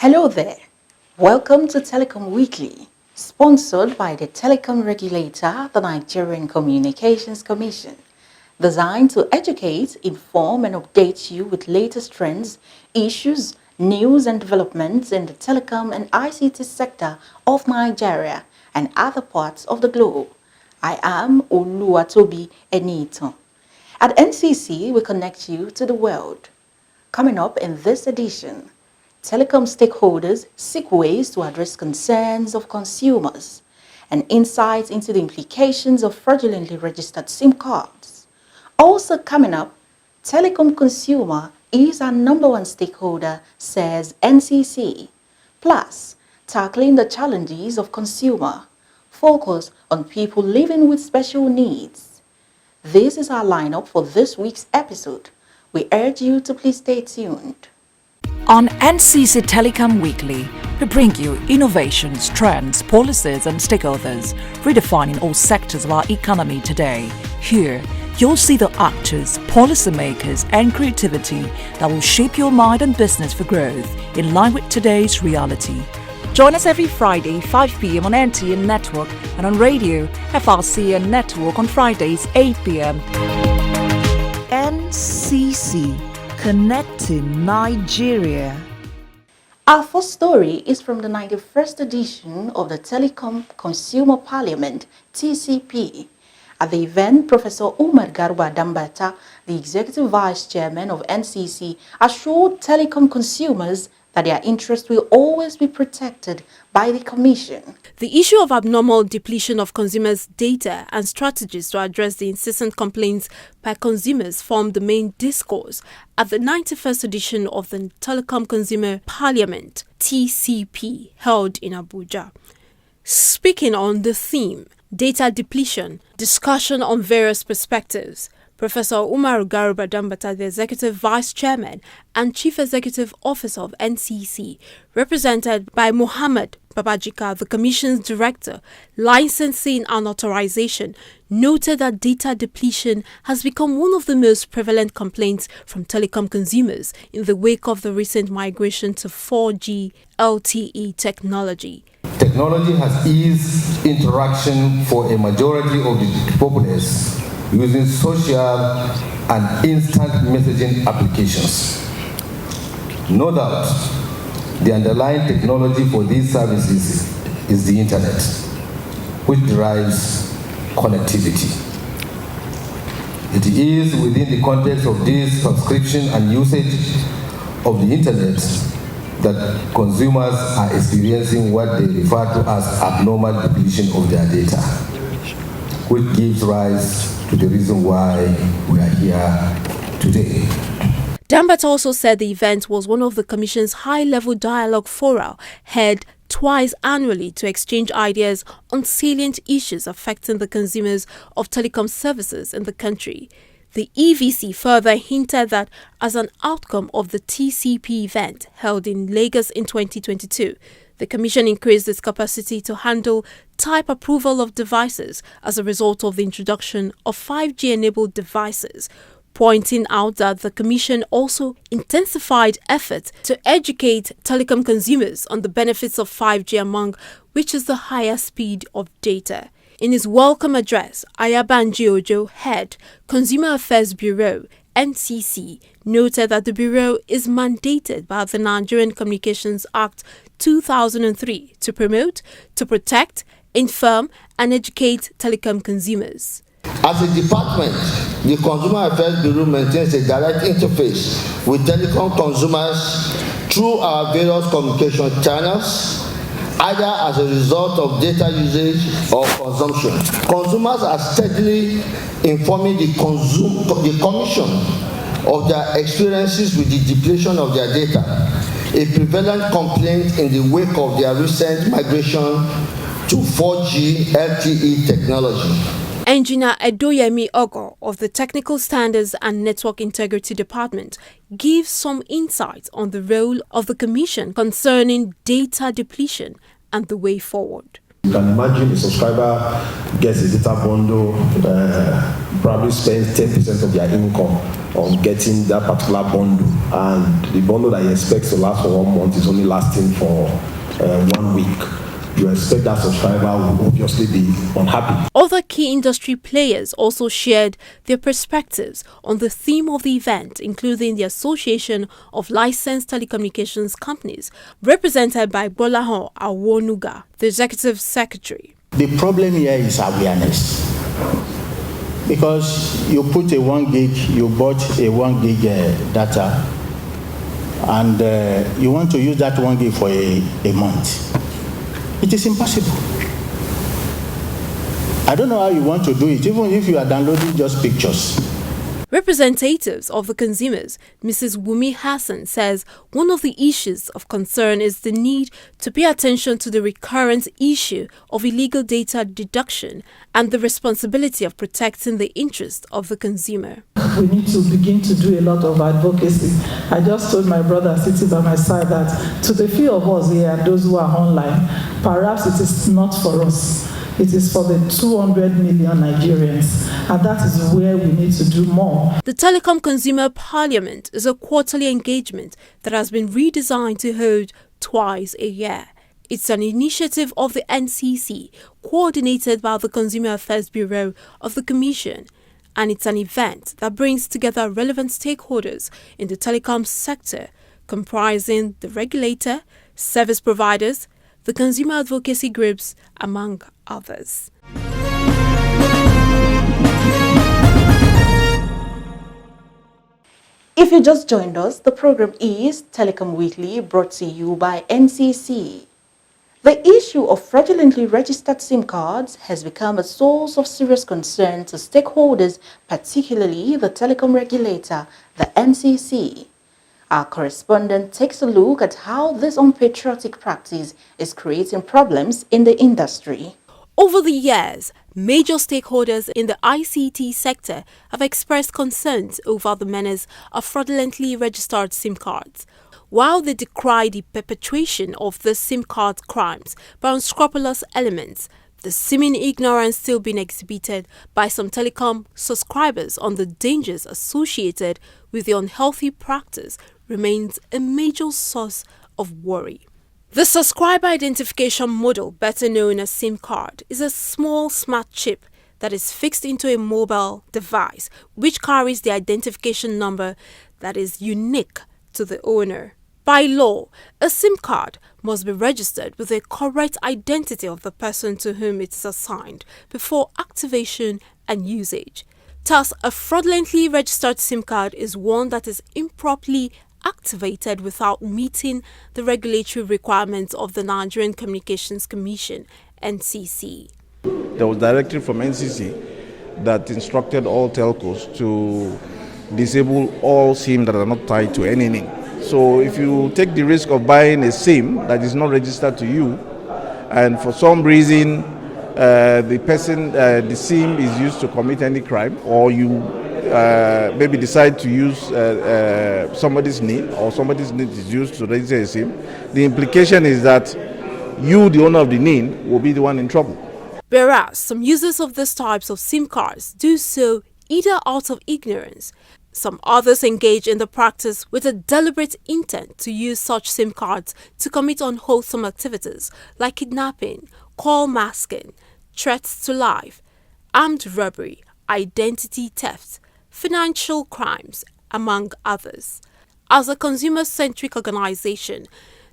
Hello there. Welcome to Telecom Weekly, sponsored by the telecom regulator, the Nigerian Communications Commission, designed to educate, inform, and update you with latest trends, issues, news, and developments in the telecom and ICT sector of Nigeria and other parts of the globe. I am Oluwatobi Enito. At NCC, we connect you to the world. Coming up in this edition, telecom stakeholders seek ways to address concerns of consumers and insights into the implications of fraudulently registered SIM cards. Also coming up, telecom consumer is our number one stakeholder, says NCC. Plus, tackling the challenges of consumer, focus on people living with special needs. This is our lineup for this week's episode. We urge you to please stay tuned. On NCC Telecom Weekly, we bring you innovations, trends, policies and stakeholders, redefining all sectors of our economy today. Here, you'll see the actors, policymakers and creativity that will shape your mind and business for growth in line with today's reality. Join us every Friday, 5 p.m. on NTN Network and on radio, FRCN Network on Fridays, 8 p.m. NCC, connecting Nigeria. Our first story is from the 91st edition of the Telecom Consumer Parliament, TCP. At the event, Professor Umar Garba Dambata, the Executive Vice Chairman of NCC, assured telecom consumers that their interests will always be protected by the Commission. The issue of abnormal depletion of consumers' data and strategies to address the incessant complaints by consumers formed the main discourse at the 91st edition of the Telecom Consumer Parliament, TCP, held in Abuja. Speaking on the theme, data depletion, discussion on various perspectives, Professor Umar Garba Dambata, the Executive Vice Chairman and Chief Executive Officer of NCC, represented by Mohammed Babajika, the Commission's Director, Licensing and Authorization, noted that data depletion has become one of the most prevalent complaints from telecom consumers in the wake of the recent migration to 4G LTE technology. Technology has eased interaction for a majority of the populace using social and instant messaging applications. No doubt, the underlying technology for these services is the internet, which drives connectivity. It is within the context of this subscription and usage of the internet that consumers are experiencing what they refer to as abnormal depletion of their data, which gives rise to the reason why we are here today. Dambata also said the event was one of the Commission's high-level dialogue fora held twice annually to exchange ideas on salient issues affecting the consumers of telecom services in the country. The EVC further hinted that as an outcome of the TCP event held in Lagos in 2022, the Commission increased its capacity to handle type approval of devices as a result of the introduction of 5G-enabled devices, pointing out that the Commission also intensified efforts to educate telecom consumers on the benefits of 5G, among which is the higher speed of data. In his welcome address, Ayabanji Ojo, head Consumer Affairs Bureau, NCC, noted that the Bureau is mandated by the Nigerian Communications Act 2003 to promote, to protect, inform and educate telecom consumers. As a department, the Consumer Affairs Bureau maintains a direct interface with telecom consumers through our various communication channels, either as a result of data usage or consumption. Consumers are steadily informing the Commission of their experiences with the depletion of their data, a prevalent complaint in the wake of their recent migration to 4G LTE technology. Engineer Edoyemi Ogo of the Technical Standards and Network Integrity Department gives some insights on the role of the Commission concerning data depletion and the way forward. You can imagine a subscriber gets a data bundle, probably spends 10% of their income on getting that particular bundle, and the bundle that he expects to last for 1 month is only lasting for 1 week. You expect that subscriber will obviously be unhappy. Other key industry players also shared their perspectives on the theme of the event, including the Association of Licensed Telecommunications Companies, represented by Bolahon Awonuga, the Executive Secretary. The problem here is awareness. Because you put a 1 gig, you bought a 1 gig data, and you want to use that 1 gig for a month. It is impossible. I don't know how you want to do it, even if you are downloading just pictures. Representatives of the consumers, Mrs. Wumi Hassan, says one of the issues of concern is the need to pay attention to the recurrent issue of illegal data deduction and the responsibility of protecting the interest of the consumer. We need to begin to do a lot of advocacy. I just told my brother sitting by my side that to the few of us here and those who are online, perhaps it is not for us. It is for the 200 million Nigerians, and that is where we need to do more. The Telecom Consumer Parliament is a quarterly engagement that has been redesigned to hold twice a year. It's an initiative of the NCC, coordinated by the Consumer Affairs Bureau of the Commission, and it's an event that brings together relevant stakeholders in the telecom sector, comprising the regulator, service providers, the consumer advocacy groups, among others. If you just joined us, the program is Telecom Weekly, brought to you by NCC. The issue of fraudulently registered SIM cards has become a source of serious concern to stakeholders, particularly the telecom regulator, the NCC. Our correspondent takes a look at how this unpatriotic practice is creating problems in the industry. Over the years, major stakeholders in the ICT sector have expressed concerns over the menace of fraudulently registered SIM cards. While they decry the perpetration of the SIM card crimes by unscrupulous elements, the seeming ignorance still being exhibited by some telecom subscribers on the dangers associated with the unhealthy practice remains a major source of worry. The subscriber identification model, better known as SIM card, is a small smart chip that is fixed into a mobile device which carries the identification number that is unique to the owner. By law, a SIM card must be registered with a correct identity of the person to whom it is assigned before activation and usage. Thus, a fraudulently registered SIM card is one that is improperly activated without meeting the regulatory requirements of the Nigerian Communications Commission, NCC. There was a directive from NCC that instructed all telcos to disable all SIM that are not tied to any name. So if you take the risk of buying a SIM that is not registered to you, and for some reason the SIM is used to commit any crime, or you maybe decide to use somebody's name, or somebody's name is used to register a SIM, the implication is that you, the owner of the name, will be the one in trouble. Whereas some users of these types of SIM cards do so either out of ignorance, some others engage in the practice with a deliberate intent to use such SIM cards to commit unwholesome activities like kidnapping, call masking, threats to life, armed robbery, identity theft, financial crimes, among others. As a consumer-centric organization,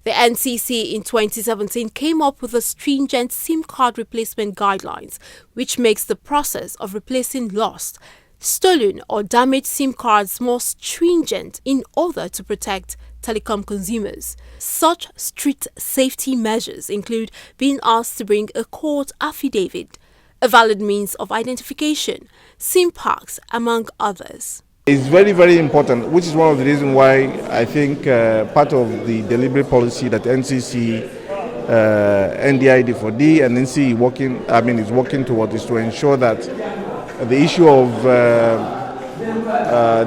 the NCC in 2017 came up with a stringent SIM card replacement guidelines, which makes the process of replacing lost, stolen or damaged SIM cards more stringent in order to protect telecom consumers. Such strict safety measures include being asked to bring a court affidavit, a valid means of identification, SIM packs, among others. It's very, very important, which is one of the reasons why I think part of the deliberate policy that NCC, NDID4D and NCC is working towards is to ensure that the issue of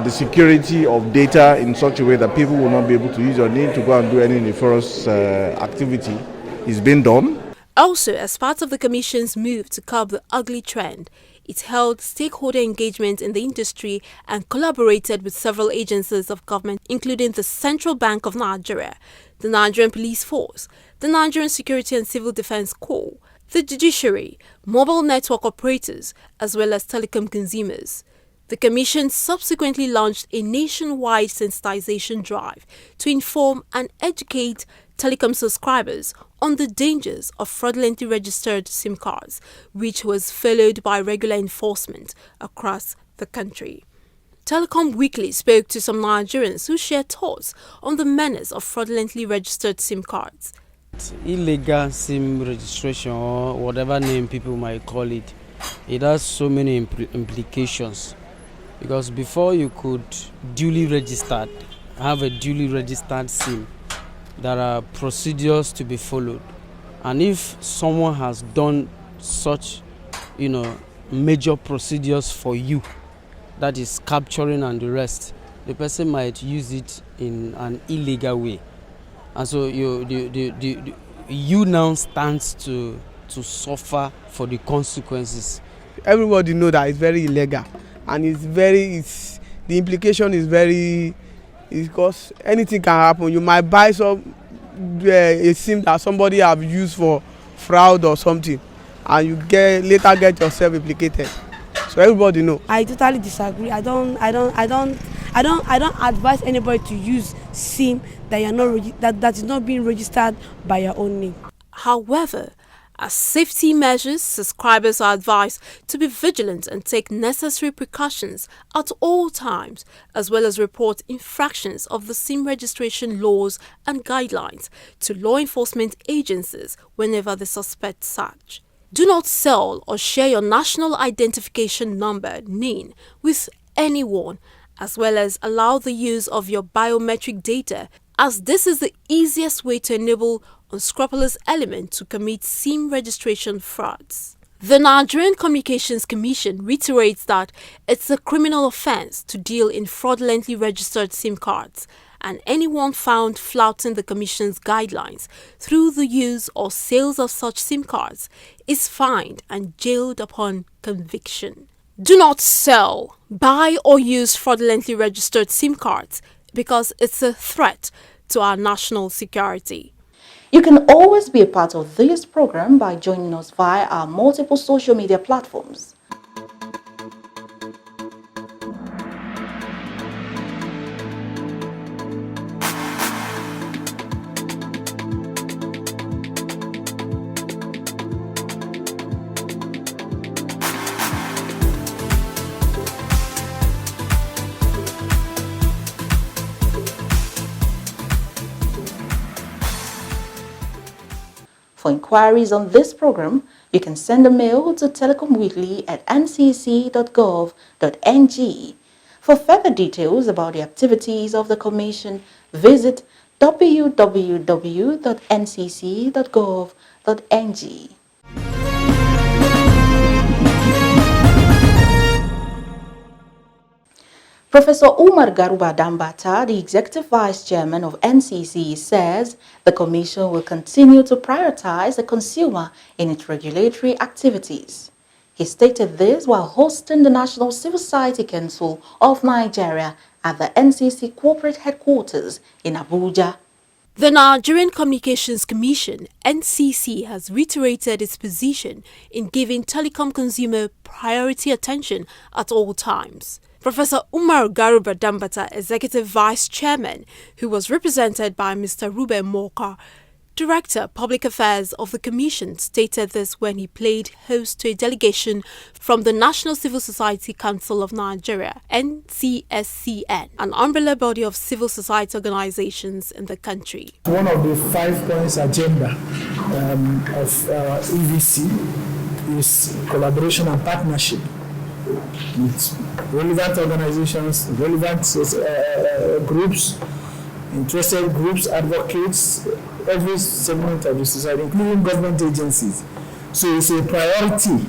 the security of data in such a way that people will not be able to use your name to go and do any nefarious activity is being done. Also, as part of the Commission's move to curb the ugly trend, it held stakeholder engagement in the industry and collaborated with several agencies of government, including the Central Bank of Nigeria, the Nigerian Police Force, the Nigerian Security and Civil Defense Corps, the judiciary, mobile network operators, as well as telecom consumers. The Commission subsequently launched a nationwide sensitization drive to inform and educate telecom subscribers on the dangers of fraudulently registered SIM cards, which was followed by regular enforcement across the country. Telecom Weekly spoke to some Nigerians who shared thoughts on the menace of fraudulently registered SIM cards. Illegal SIM registration, or whatever name people might call it, it has so many implications. Because before you could have a duly registered SIM, there are procedures to be followed. And if someone has done such, major procedures for you, that is capturing and the rest, the person might use it in an illegal way. And so you now stand to suffer for the consequences. Everybody know that it's very illegal, and the implication is very, because anything can happen. You might buy a SIM that somebody have used for fraud or something, and you later get yourself implicated. So everybody know. I totally disagree. I don't advise anybody to use SIM that is not being registered by your own name. However, as safety measures, subscribers are advised to be vigilant and take necessary precautions at all times, as well as report infractions of the SIM registration laws and guidelines to law enforcement agencies whenever they suspect such. Do not sell or share your national identification number, NIN, with anyone, as well as allow the use of your biometric data, as this is the easiest way to enable unscrupulous elements to commit SIM registration frauds. The Nigerian Communications Commission reiterates that it's a criminal offense to deal in fraudulently registered SIM cards, and anyone found flouting the Commission's guidelines through the use or sales of such SIM cards is fined and jailed upon conviction. Do not sell, buy or use fraudulently registered SIM cards because it's a threat to our national security. You can always be a part of this program by joining us via our multiple social media platforms. For inquiries on this program, you can send a mail to telecomweekly@ncc.gov.ng. For further details about the activities of the Commission, visit www.ncc.gov.ng. Professor Umar Garuba Dambata, the Executive Vice Chairman of NCC, says the Commission will continue to prioritize the consumer in its regulatory activities. He stated this while hosting the National Civil Society Council of Nigeria at the NCC corporate headquarters in Abuja. The Nigerian Communications Commission, NCC, has reiterated its position in giving telecom consumer priority attention at all times. Professor Umar Garuba Dambata, Executive Vice Chairman, who was represented by Mr. Ruben Moka, Director, Public Affairs of the Commission, stated this when he played host to a delegation from the National Civil Society Council of Nigeria, NCSCN, an umbrella body of civil society organizations in the country. One of the 5 points agenda of EVC is collaboration and partnership with relevant organizations, relevant groups, interested groups, advocates, every segment of the society, including government agencies. So it's a priority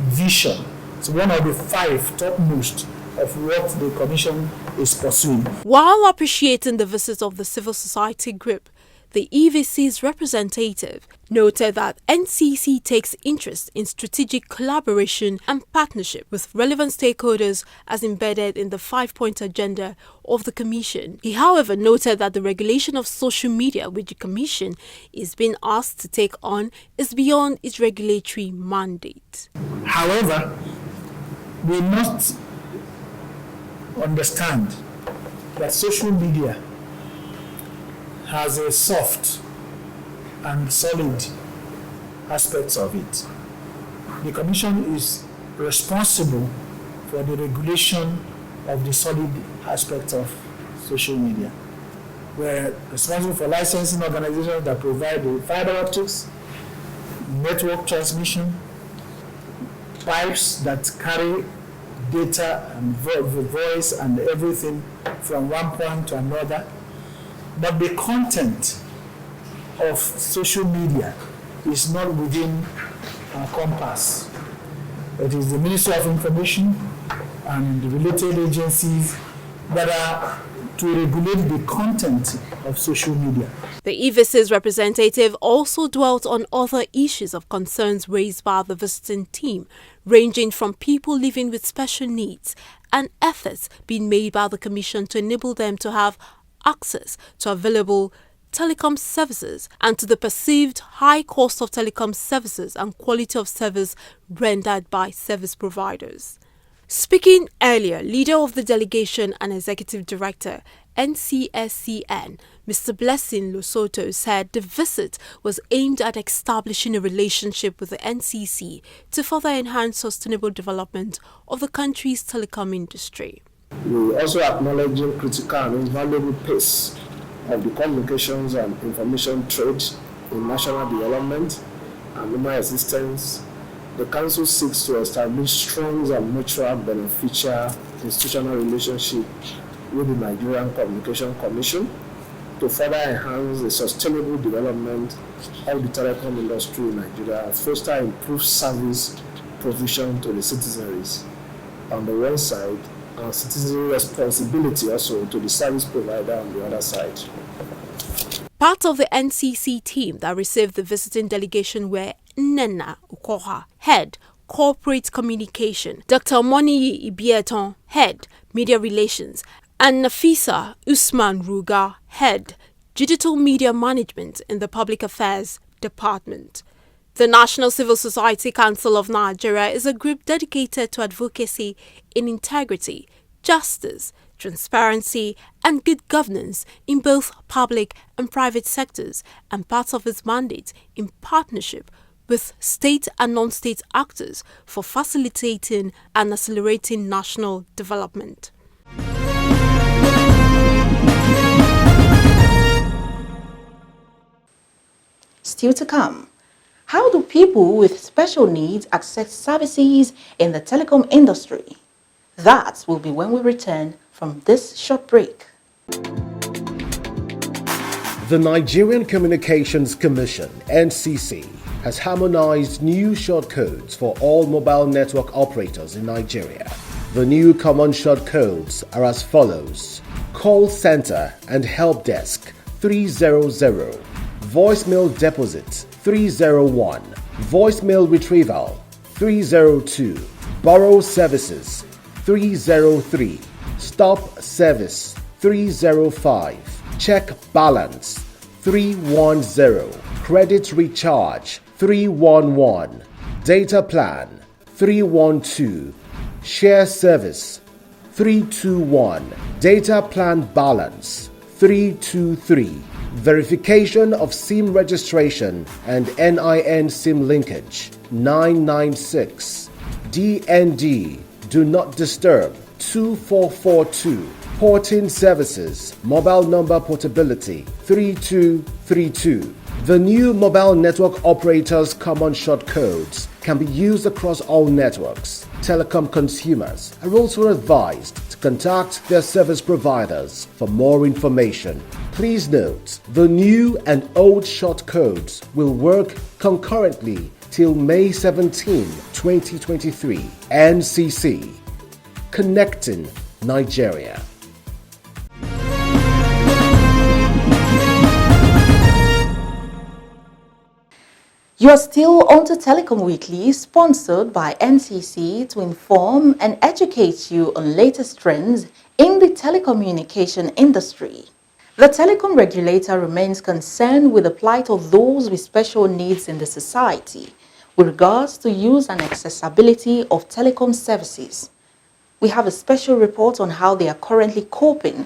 vision. It's one of the 5 topmost of what the Commission is pursuing. While appreciating the visit of the civil society group, The EVC's representative noted that NCC takes interest in strategic collaboration and partnership with relevant stakeholders as embedded in the 5-point agenda of the Commission. He, however, noted that the regulation of social media, which the Commission is being asked to take on, is beyond its regulatory mandate. However, we must understand that social media has a soft and solid aspects of it. The Commission is responsible for the regulation of the solid aspects of social media. We're responsible for licensing organizations that provide the fiber optics, network transmission, pipes that carry data and voice and everything from one point to another. But the content of social media is not within our compass. It is the Ministry of Information and the related agencies that are to regulate the content of social media. The EVC's representative also dwelt on other issues of concerns raised by the visiting team, ranging from people living with special needs and efforts being made by the Commission to enable them to have access to available telecom services and to the perceived high cost of telecom services and quality of service rendered by service providers. Speaking earlier, leader of the delegation and executive director, NCSCN, Mr. Blessing Losoto, said the visit was aimed at establishing a relationship with the NCC to further enhance sustainable development of the country's telecom industry. We also acknowledge the critical and invaluable pace of the communications and information trade in national development and human existence. The Council seeks to establish strong and mutual beneficial institutional relationship with the Nigerian Communication Commission to further enhance the sustainable development of the telecom industry in Nigeria and foster improved service provision to the citizens on the one side, and citizen responsibility also to the service provider on the other side. Part of the NCC team that received the visiting delegation were Nena Ukoha, Head, Corporate Communication, Dr. Moniyi Ibieton, Head, Media Relations, and Nafisa Usman Ruga, Head, Digital Media Management in the Public Affairs Department. The National Civil Society Council of Nigeria is a group dedicated to advocacy in integrity, justice, transparency, and good governance in both public and private sectors, and part of its mandate in partnership with state and non-state actors for facilitating and accelerating national development. Still to come, how do people with special needs access services in the telecom industry? That will be when we return from this short break. The Nigerian Communications Commission, NCC, has harmonized new short codes for all mobile network operators in Nigeria. The new common short codes are as follows: call center and help desk 300, voicemail deposit 301, voicemail retrieval 302, borrow services 303, stop service 305, check balance 310, credit recharge 311, data plan 312, share service 321, data plan balance 323, verification of SIM registration and NIN SIM linkage 996, DND do not disturb 2442, porting services, mobile number portability 3232. The new mobile network operators' common short codes can be used across all networks. Telecom consumers are also advised to contact their service providers for more information. Please note, the new and old short codes will work concurrently till May 17, 2023. NCC, connecting Nigeria. You are still on to Telecom Weekly, sponsored by NCC to inform and educate you on latest trends in the telecommunication industry. The telecom regulator remains concerned with the plight of those with special needs in the society with regards to use and accessibility of telecom services. We have a special report on how they are currently coping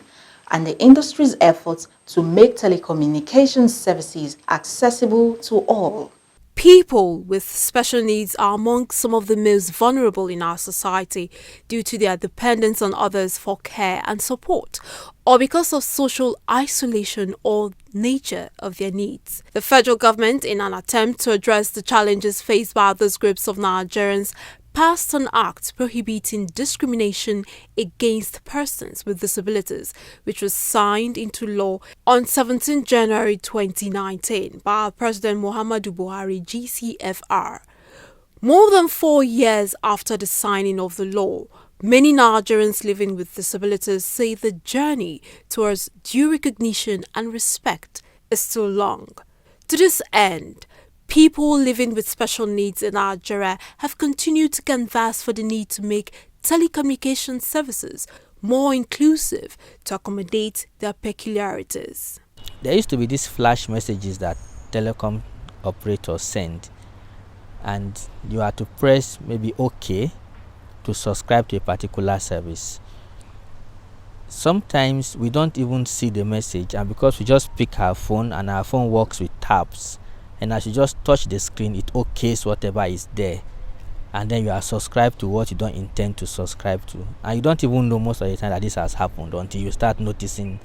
and the industry's efforts to make telecommunications services accessible to all. People with special needs are among some of the most vulnerable in our society due to their dependence on others for care and support, or because of social isolation or nature of their needs. The federal government, in an attempt to address the challenges faced by those groups of Nigerians, passed an act prohibiting discrimination against persons with disabilities, which was signed into law on 17 January 2019 by President Muhammadu Buhari, GCFR. More than 4 years after the signing of the law, many Nigerians living with disabilities say the journey towards due recognition and respect is still long. To this end, people living with special needs in Nigeria have continued to canvass for the need to make telecommunication services more inclusive to accommodate their peculiarities. There used to be these flash messages that telecom operators send, and you had to press maybe OK to subscribe to a particular service. Sometimes we don't even see the message, and because we just pick our phone and our phone works with tabs, and as you just touch the screen, it okays whatever is there, and then you are subscribed to what you don't intend to subscribe to, and you don't even know most of the time that this has happened until you start noticing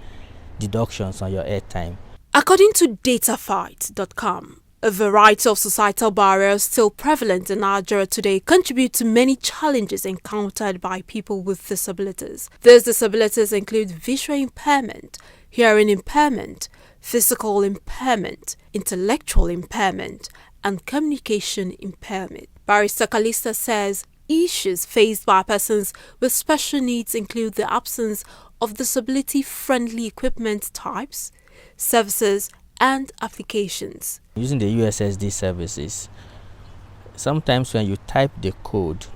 deductions on your airtime. According to datafight.com, a variety of societal barriers still prevalent in Nigeria today contribute to many challenges encountered by people with disabilities. These disabilities include visual impairment, hearing impairment, physical impairment, intellectual impairment, and communication impairment. Barrister Kalista says issues faced by persons with special needs include the absence of disability-friendly equipment types, services, and applications. Using the USSD services, sometimes when you type the code,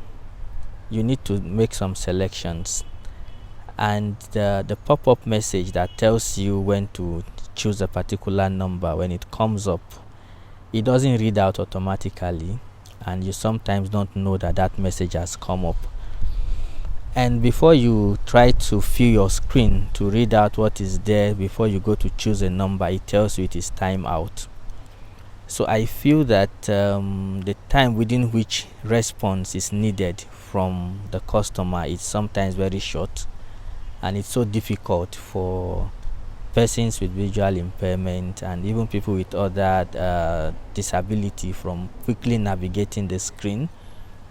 you need to make some selections, and the pop-up message that tells you when to choose a particular number, when it comes up, it doesn't read out automatically, and you sometimes don't know that that message has come up. And before you try to fill your screen to read out what is there, before you go to choose a number, it tells you it is time out. So I feel that the time within which response is needed from the customer is sometimes very short, and it's so difficult for persons with visual impairment and even people with other disability from quickly navigating the screen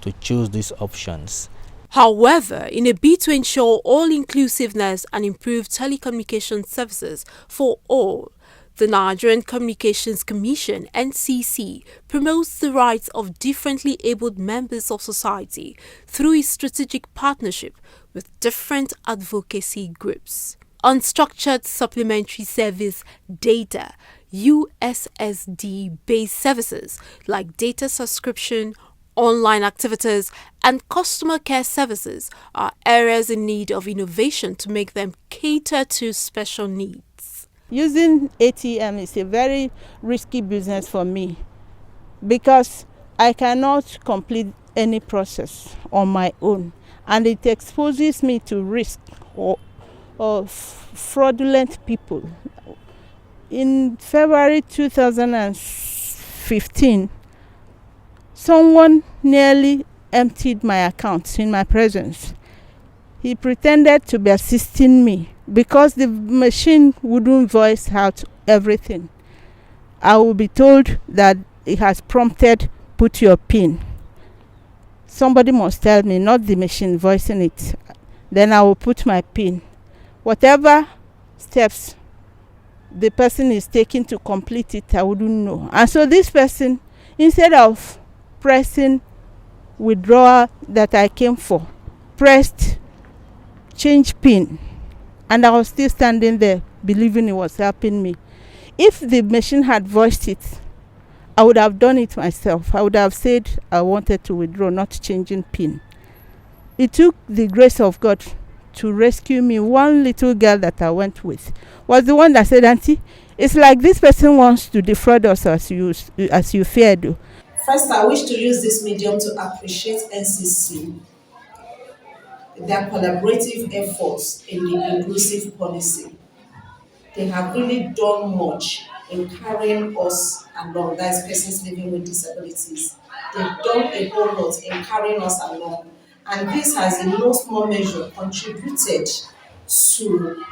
to choose these options. However, in a bid to ensure all-inclusiveness and improve telecommunication services for all, the Nigerian Communications Commission (NCC) promotes the rights of differently abled members of society through a strategic partnership with different advocacy groups. Unstructured supplementary service data (USSD)-based services like data subscription, online activities, and customer care services are areas in need of innovation to make them cater to special needs. Using ATM is a very risky business for me because I cannot complete any process on my own, and it exposes me to risk of fraudulent people. In February 2015, someone nearly emptied my account in my presence. He pretended to be assisting me because the machine wouldn't voice out everything. I will be told that it has prompted, put your PIN. Somebody must tell me, not the machine voicing it. Then I will put my PIN. Whatever steps the person is taking to complete it, I wouldn't know. And so this person, instead of pressing withdrawal that I came for, pressed change PIN, and I was still standing there believing it was helping me. If the machine had voiced it, I would have done it myself. I would have said I wanted to withdraw, not changing PIN. It took the grace of God to rescue me. One little girl that I went with was the one that said, "Auntie, it's like this person wants to defraud us as you feared." First, I wish to use this medium to appreciate NCC, their collaborative efforts in the inclusive policy. They have really done much in carrying us along, that is persons living with disabilities. They've done a whole lot in carrying us along. And this has in no small measure contributed to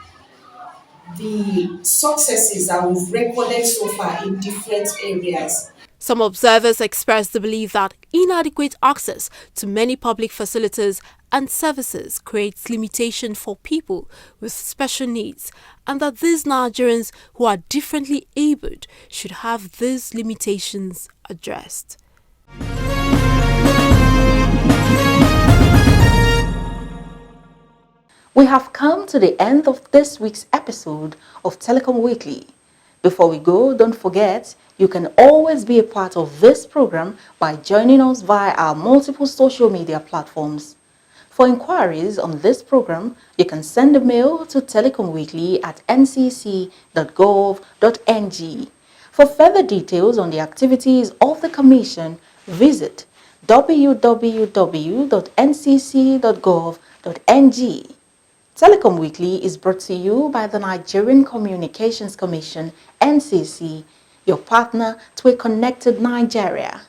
the successes that we've recorded so far in different areas. Some observers expressed the belief that inadequate access to many public facilities and services creates limitation for people with special needs, and that these Nigerians who are differently abled should have these limitations addressed. We have come to the end of this week's episode of Telecom Weekly. Before we go, don't forget, you can always be a part of this program by joining us via our multiple social media platforms. For inquiries on this program, you can send a mail to telecomweekly@ncc.gov.ng. For further details on the activities of the Commission, visit www.ncc.gov.ng. Telecom Weekly is brought to you by the Nigerian Communications Commission, NCC, your partner to a connected Nigeria.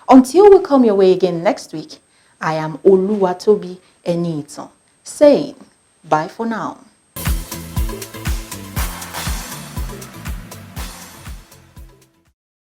Until we come your way again next week, I am Oluwatobi Enito, saying bye for now.